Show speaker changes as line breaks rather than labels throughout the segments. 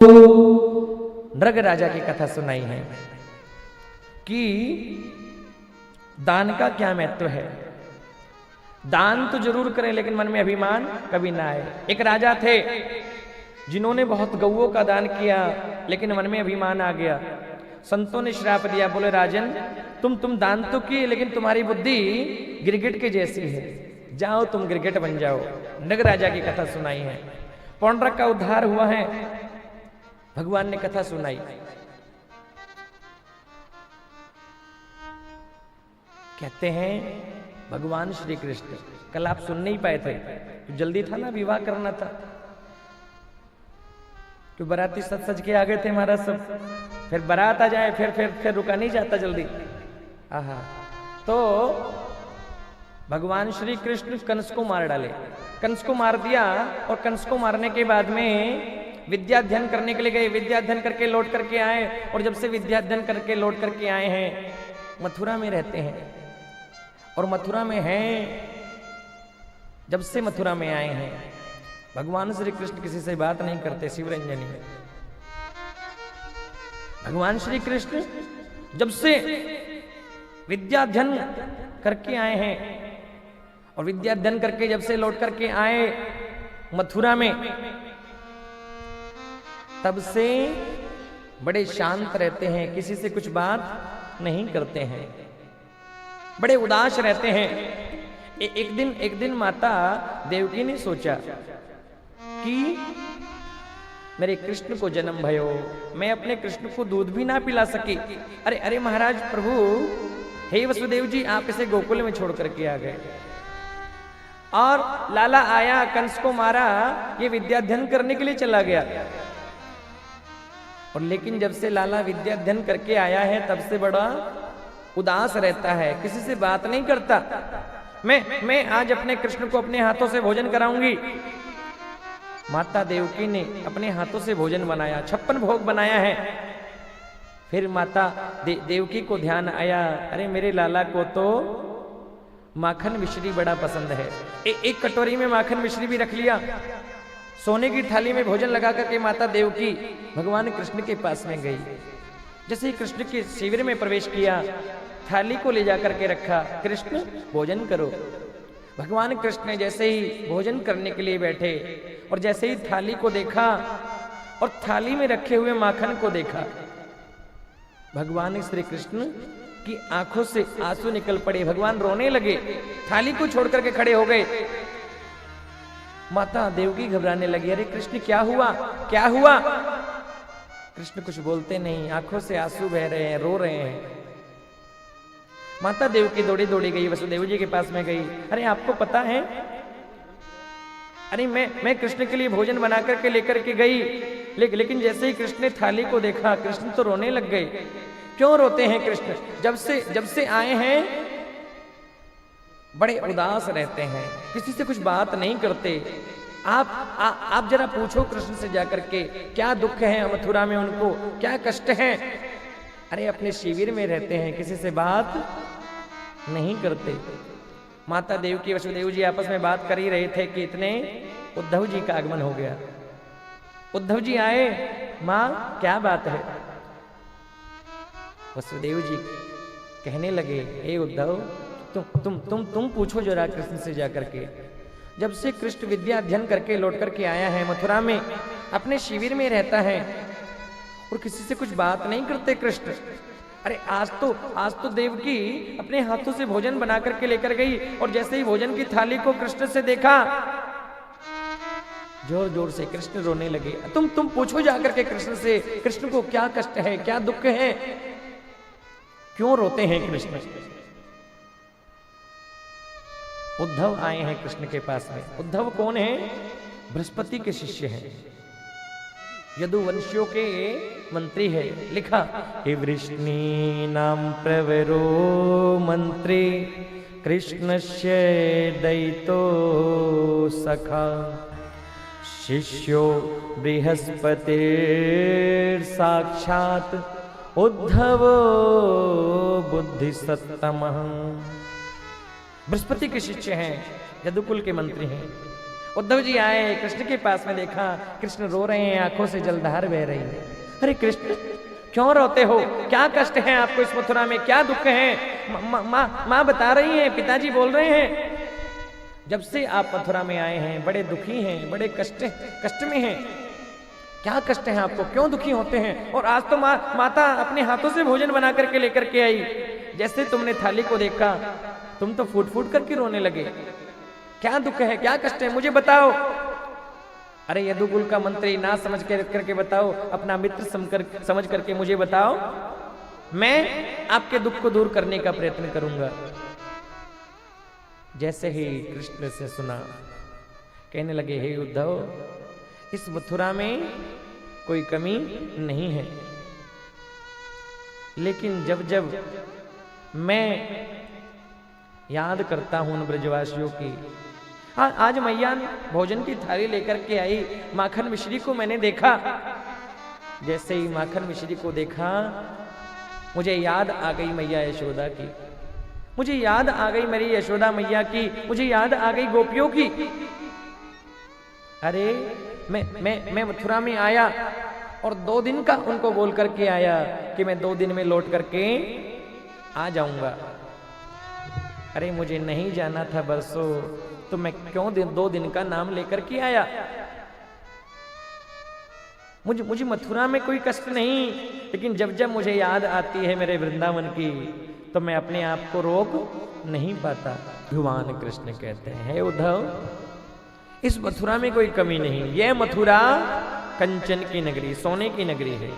नृग राजा की कथा सुनाई है कि दान का क्या महत्व है। दान तो जरूर करें लेकिन मन में अभिमान कभी ना आए। एक राजा थे जिन्होंने बहुत गौओं का दान किया लेकिन मन में अभिमान आ गया। संतों ने श्राप दिया, बोले राजन तुम दान तो किए लेकिन तुम्हारी बुद्धि गिरगिट के जैसी है, जाओ तुम गिरगिट बन जाओ। नृग राजा की कथा सुनाई है। पौंड्रक का उद्धार हुआ है, भगवान ने कथा सुनाई। कहते हैं भगवान श्री कृष्ण, कल आप सुन नहीं पाए थे तो जल्दी था ना, विवाह करना था तो बाराती सज सज के आ गए थे महाराज सब। फिर बारात आ जाए फिर रुका नहीं जाता जल्दी। आहा, तो भगवान श्री कृष्ण कंस को मार डाले। कंस को मार दिया और कंस को मारने के बाद में विद्या अध्ययन करने के लिए गए। विद्या अध्ययन करके लौट करके आए और जब से विद्या अध्ययन करके लौट करके आए हैं मथुरा में रहते हैं। और मथुरा में हैं, जब से मथुरा में आए हैं भगवान श्री कृष्ण किसी से बात नहीं करते। शिवरंजनी में भगवान श्री कृष्ण जब से विद्या अध्ययन करके आए हैं और विद्या अध्ययन करके जब से लौट करके आए मथुरा में, तब से बड़े शांत रहते हैं, किसी से कुछ बात नहीं करते हैं, बड़े उदास रहते हैं। एक दिन माता देवकी ने सोचा कि मेरे कृष्ण को जन्म भयो, मैं अपने कृष्ण को दूध भी ना पिला सकी। अरे महाराज प्रभु, हे वसुदेव जी, आप इसे गोकुल में छोड़ करके आ गए और लाला आया, कंस को मारा, ये विद्या अध्ययन करने के लिए चला गया। और लेकिन जब से लाला विद्या अध्ययन करके आया है तब से बड़ा उदास रहता है, किसी से बात नहीं करता। मैं आज अपने कृष्ण को अपने हाथों से भोजन कराऊंगी। माता देवकी ने अपने हाथों से भोजन बनाया, 56 भोग बनाया है। फिर माता देवकी को ध्यान आया, अरे मेरे लाला को तो माखन मिश्री बड़ा पसंद है। एक कटोरी में माखन मिश्री भी रख लिया। सोने की थाली में भोजन लगा करके माता देवकी भगवान कृष्ण के पास में गई। जैसे ही कृष्ण के शिविर में प्रवेश किया, थाली को ले जाकर के रखा, कृष्ण भोजन करो। भगवान कृष्ण ने जैसे ही भोजन करने के लिए बैठे और जैसे ही थाली को देखा और थाली में रखे हुए माखन को देखा, भगवान श्री कृष्ण की आंखों से आंसू निकल पड़े। भगवान रोने लगे, थाली को छोड़ करके खड़े हो गए। माता देवकी घबराने लगी, अरे कृष्ण क्या हुआ क्या हुआ? कृष्ण कुछ बोलते नहीं, आंखों से आंसू बह रहे हैं, रो रहे हैं। माता देवकी दौड़ी गई, वसुदेव जी के पास में गई। अरे आपको पता है, अरे मैं कृष्ण के लिए भोजन बना करके लेकर के गई, लेकिन जैसे ही कृष्ण ने थाली को देखा, कृष्ण तो रोने लग गए। क्यों रोते हैं कृष्ण? जब से आए हैं बड़े उदास रहते हैं, किसी से कुछ बात नहीं करते। आप जरा पूछो कृष्ण से जाकर के, क्या दुख है मथुरा में, उनको क्या कष्ट है? अरे अपने शिविर में रहते हैं, किसी से बात नहीं करते। माता देवकी वसुदेव जी आपस में बात कर ही रहे थे कि इतने उद्धव जी का आगमन हो गया। उद्धव जी आए, माँ क्या बात है? वसुदेव जी कहने लगे, हे उद्धव, तुम पूछो जरा कृष्ण से जाकर के। जब से कृष्ण विद्या अध्ययन करके लौट करके आया है मथुरा में, अपने शिविर में रहता है और किसी से कुछ बात नहीं करते कृष्ण। अरे आज तो देवकी अपने हाथों से भोजन बना करके लेकर गई और जैसे ही भोजन की थाली को कृष्ण से देखा, जोर जोर से कृष्ण रोने लगे। तुम पूछो जाकर के कृष्ण से, कृष्ण को क्या कष्ट है, क्या दुख है, क्यों रोते हैं कृष्ण? उद्धव आए हैं कृष्ण के पास में। उद्धव कौन है? बृहस्पति के शिष्य हैं, यदुवंशियों के मंत्री है। लिखा, हे वृष्णी नाम प्रवरो मंत्री कृष्णस्य दैतो सखा शिष्यो बृहस्पति साक्षात उद्धव बुद्धि सत्तम। बृहस्पति के शिष्य हैं, यदुकुल के मंत्री हैं उद्धव जी आए, कृष्ण के पास में देखा, कृष्ण रो रहे हैं, आंखों से जलधार बह रही है। अरे कृष्ण क्यों रोते हो, क्या कष्ट है आपको इस मथुरा में, क्या दुख है? माँ बता रही हैं, पिताजी बोल रहे हैं, जब से आप मथुरा में आए हैं बड़े दुखी हैं, बड़े कष्ट में हैं। क्या कष्ट है आपको, क्यों दुखी होते हैं? और आज तो माता अपने हाथों से भोजन बना करके लेकर के आई, जैसे तुमने थाली को देखा तुम तो फूट फूट करके रोने लगे। क्या दुख है, क्या कष्ट है, मुझे बताओ। अरे यदुकुल का मंत्री, ना समझ करके बताओ, अपना मित्र समझ करके मुझे बताओ, मैं आपके दुख को दूर करने का प्रयत्न करूंगा। जैसे ही कृष्ण से सुना, कहने लगे, हे उद्धव, इस मथुरा में कोई कमी नहीं है, लेकिन जब जब मैं याद करता हूं उन ब्रजवासियों की, आज मैया भोजन की थाली लेकर के आई, माखन मिश्री को मैंने देखा, जैसे ही माखन मिश्री को देखा मुझे याद आ गई मैया यशोदा की, मुझे याद आ गई मेरी यशोदा मैया की, मुझे याद आ गई गोपियों की। अरे मैं मथुरा में आया और 2 दिन का उनको बोल करके आया कि मैं 2 दिन में लौट करके आ जाऊंगा। अरे मुझे नहीं जाना था बरसों, तो मैं क्यों 2 दिन का नाम लेकर के आया? मुझे मथुरा में कोई कष्ट नहीं, लेकिन जब जब मुझे याद आती है मेरे वृंदावन की, तो मैं अपने आप को रोक नहीं पाता। भगवान कृष्ण कहते हैं, उद्धव, इस मथुरा में कोई कमी नहीं, यह मथुरा कंचन की नगरी, सोने की नगरी है।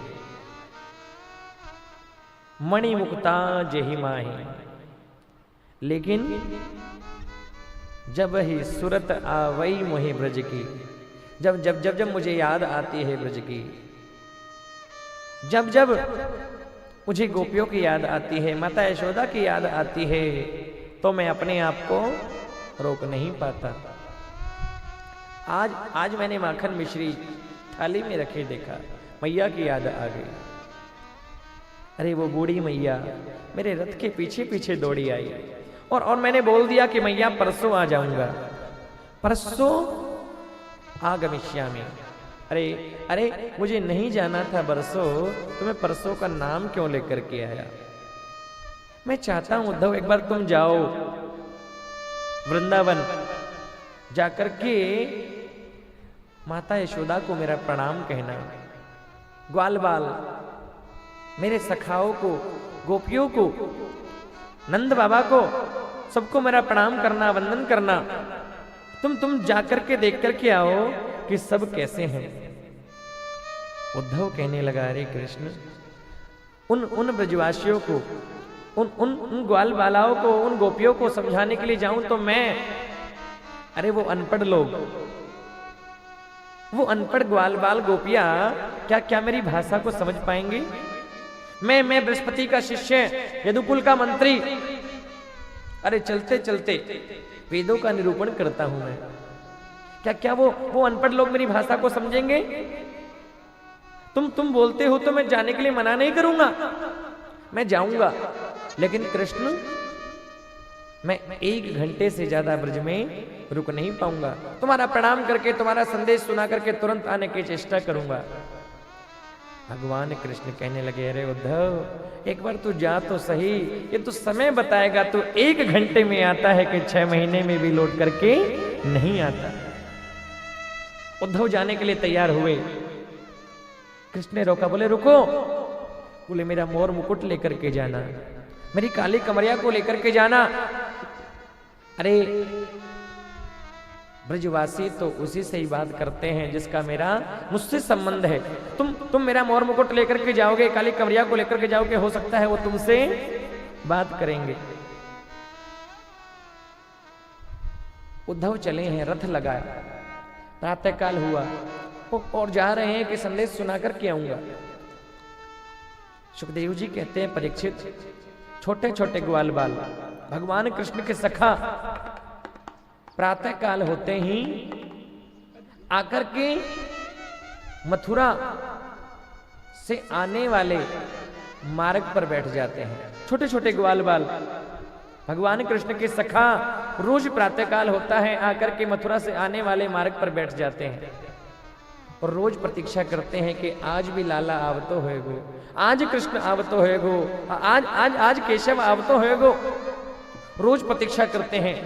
मणिमुक्ता जेहि माही, लेकिन जब ही सुरत आवई मोहि ब्रज की, जब जब जब जब मुझे याद आती है ब्रज की, जब जब मुझे गोपियों की याद आती है, माता यशोदा की याद आती है, तो मैं अपने आप को रोक नहीं पाता। आज मैंने माखन मिश्री थाली में रखे देखा, मैया की याद आ गई। अरे वो बूढ़ी मैया मेरे रथ के पीछे पीछे दौड़ी आई, और मैंने बोल दिया कि मैया परसों आ जाऊंगा, परसों आगमिष्यामि। अरे मुझे नहीं जाना था बरसों, तो मैं परसों का नाम क्यों लेकर के आया? मैं चाहता हूं उद्धव, एक बार तुम जाओ वृंदावन, जाकर के माता यशोदा को मेरा प्रणाम कहना, ग्वाल बाल मेरे सखाओं को, गोपियों को, नंद बाबा को, सबको मेरा प्रणाम करना, वंदन करना। तुम जाकर के देख करके आओ कि सब कैसे हैं। उद्धव कहने लगा, अरे कृष्ण, उन ब्रजवासियों को, उन ग्वाल बालाओं को, उन गोपियों को समझाने के लिए जाऊं तो मैं, अरे वो अनपढ़ लोग, वो अनपढ़ ग्वाल बाल गोपियां क्या मेरी भाषा को समझ पाएंगे? मैं बृहस्पति का शिष्य, यदुकुल का मंत्री, अरे चलते चलते वेदों का निरूपण करता हूं मैं, क्या वो अनपढ़ लोग मेरी भाषा को समझेंगे? तुम बोलते हो तो मैं जाने के लिए मना नहीं करूंगा, मैं जाऊंगा, लेकिन कृष्ण मैं 1 घंटे से ज्यादा ब्रज में रुक नहीं पाऊंगा। तुम्हारा प्रणाम करके, तुम्हारा संदेश सुना करके तुरंत आने की चेष्टा करूंगा। भगवान कृष्ण कहने लगे, अरे उद्धव, एक बार तू जा तो सही, ये तो समय बताएगा, तू 1 घंटे में आता है कि 6 महीने में भी लौट करके नहीं आता। उद्धव जाने के लिए तैयार हुए, कृष्ण ने रोका, बोले रुको, बोले मेरा मोर मुकुट लेकर के जाना, मेरी काली कमरिया को लेकर के जाना। अरे ब्रजवासी तो उसी से ही बात करते हैं जिसका मेरा मुझसे संबंध है। तुम मेरा मोर मुकुट लेकर के जाओगे, काली कमरिया को लेकर के जाओगे, हो सकता है वो तुमसे बात करेंगे। उद्धव चले हैं, रथ लगाया, प्रातःकाल हुआ और जा रहे हैं कि संदेश सुना कर के आऊंगा। सुखदेव जी कहते हैं, परीक्षित, छोटे छोटे ग्वाल बाल भगवान कृष्ण के सखा प्रातः काल होते ही आकर के मथुरा से आने वाले मार्ग पर बैठ जाते हैं। छोटे छोटे ग्वाल बाल भगवान कृष्ण के सखा रोज प्रातःकाल होता है आकर के मथुरा से आने वाले मार्ग पर बैठ जाते हैं और रोज प्रतीक्षा करते हैं कि आज भी लाला आवतो होएगो, आज कृष्ण आवतो होएगो, आज आज आज केशव आवतो होएगो। रोज प्रतीक्षा करते हैं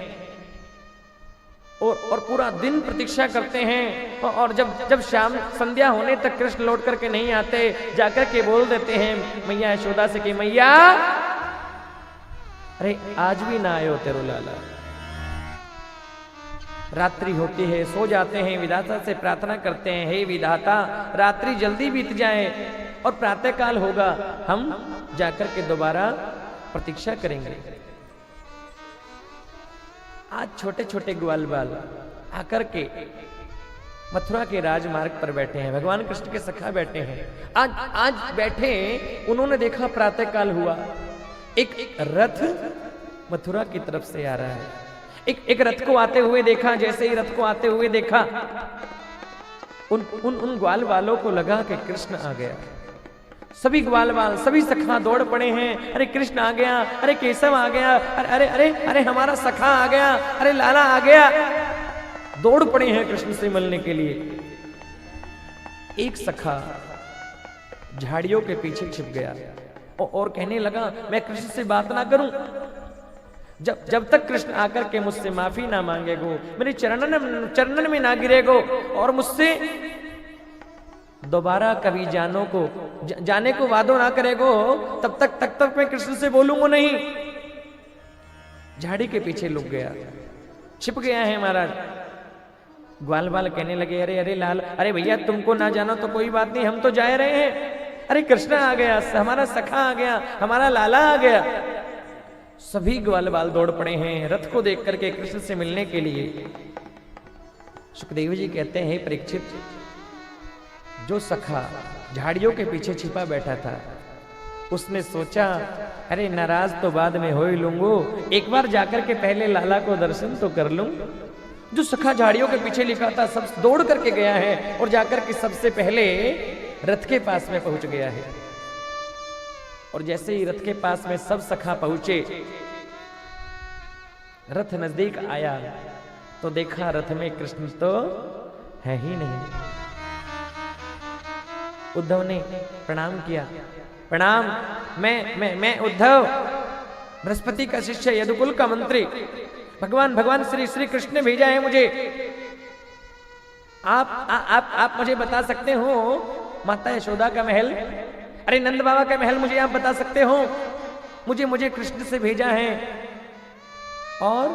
और पूरा दिन प्रतीक्षा करते हैं और जब शाम संध्या होने तक कृष्ण लौट करके नहीं आते, जाकर के बोल देते हैं मैया यशोदा से कि मैया अरे आज भी ना आयो तेरो लाला। रात्रि होती है, सो जाते हैं, विधाता से प्रार्थना करते हैं हे विधाता रात्रि जल्दी बीत जाए और प्रातःकाल होगा, हम जाकर के दोबारा प्रतीक्षा करेंगे। आज छोटे छोटे ग्वाल बाल आकर के मथुरा के राजमार्ग पर बैठे हैं, भगवान कृष्ण के सखा बैठे हैं। आज बैठे उन्होंने देखा प्रातःकाल हुआ, एक रथ मथुरा की तरफ से आ रहा है। एक रथ को आते हुए देखा, जैसे ही रथ को आते हुए देखा उन ग्वाल वालों को लगा कि कृष्ण आ गया। सभी ग्वाल वाल सभी सखा दौड़ पड़े हैं, अरे कृष्ण आ गया, अरे केशव आ गया, अरे अरे अरे अरे हमारा सखा आ गया, अरे लाला आ गया। दौड़ पड़े हैं कृष्ण से मिलने के लिए। एक सखा झाड़ियों के पीछे छिप गया और कहने लगा मैं कृष्ण से बात ना करूं जब तक कृष्ण आकर के मुझसे माफी ना मांगेगो, मेरे चरणन में ना गिरेगो और मुझसे दोबारा कभी जाने को वादो ना करेगो, तब तक मैं कृष्ण से बोलूंगा नहीं। झाड़ी के पीछे लुक गया, छिप गया है महाराज। ग्वाल बाल कहने लगे अरे अरे लाल, अरे भैया तुमको ना जाना तो कोई बात नहीं, हम तो जा रहे हैं। अरे कृष्ण आ गया, हमारा सखा आ गया, हमारा लाला आ गया। सभी ग्वाल बाल दौड़ पड़े हैं रथ को देख करके कृष्ण से मिलने के लिए। सुखदेव जी कहते हैं परीक्षित, जो सखा झाड़ियों के पीछे छिपा बैठा था उसने सोचा अरे नाराज तो बाद में हो ही लूंगो, एक बार जाकर के पहले लाला को दर्शन तो कर लूं। जो सखा झाड़ियों के पीछे लिखा था सब दौड़ करके गया है और जाकर के सबसे पहले रथ के पास में पहुंच गया है। और जैसे ही रथ के पास में सब सखा पहुंचे, रथ नजदीक आया तो देखा रथ में कृष्ण तो है ही नहीं। उद्धव ने प्रणाम किया, प्रणाम, मैं उद्धव बृहस्पति का शिष्य, यदुकुल का मंत्री, भगवान श्री कृष्ण ने भेजा है मुझे। आप मुझे बता सकते हो माता यशोदा का महल, अरे नंद बाबा का महल मुझे आप बता सकते हो? मुझे कृष्ण से भेजा है और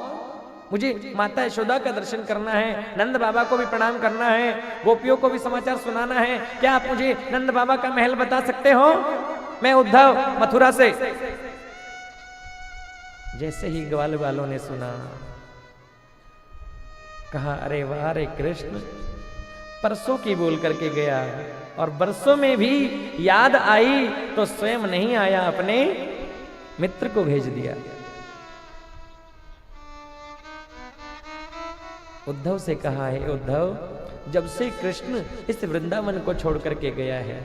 मुझे माता यशोदा का दर्शन करना है, नंद बाबा को भी प्रणाम करना है, गोपियों को भी समाचार सुनाना है। क्या आप मुझे नंद बाबा का महल बता सकते हो? मैं उद्धव मथुरा से। जैसे ही ग्वाल वालों ने सुना, कहा अरे वाह रे कृष्ण, परसों की बोल करके गया और बरसों में भी याद आई तो स्वयं नहीं आया, अपने मित्र को भेज दिया। उद्धव से कहा है उद्धव, जब से कृष्ण इस वृंदावन को छोड़ करके गया है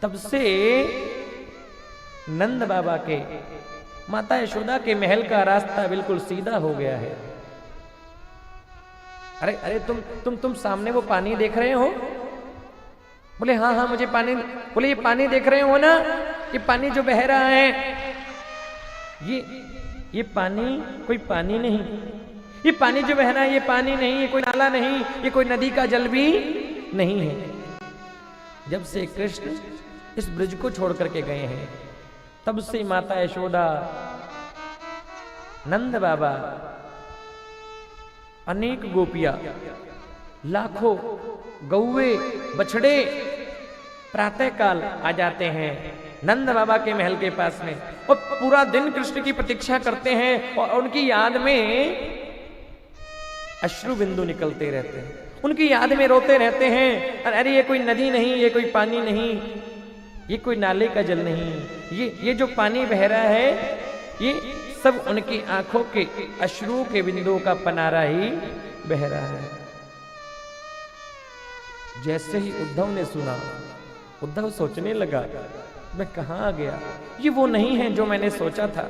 तब से नंद बाबा के, माता यशोदा के महल का रास्ता बिल्कुल सीधा हो गया है। अरे अरे तुम सामने वो पानी देख रहे हो? बोले हाँ मुझे पानी, बोले ये पानी देख रहे हो ना, ये पानी जो बह रहा है, ये पानी कोई पानी नहीं, ये पानी जो बह रहा है ये पानी नहीं, ये कोई नाला नहीं, ये कोई नदी का जल भी नहीं है। जब से कृष्ण इस ब्रिज को छोड़ करके गए हैं तब से माता यशोदा, नंद बाबा, अनेक गोपियां, लाखों गौवे बछड़े प्रातःकाल आ जाते हैं नंद बाबा के महल के पास में और पूरा दिन कृष्ण की प्रतीक्षा करते हैं और उनकी याद में अश्रु बिंदु निकलते रहते हैं, उनकी याद में रोते रहते हैं। अरे ये कोई नदी नहीं, ये कोई पानी नहीं, ये कोई नाले का जल नहीं, ये जो पानी बह रहा है ये सब उनकी आंखों के अश्रु के बिंदुओं का पनारा ही बह रहा है। जैसे ही उद्धव ने सुना, उद्धव सोचने लगा मैं कहां आ गया, ये वो नहीं है जो मैंने सोचा था।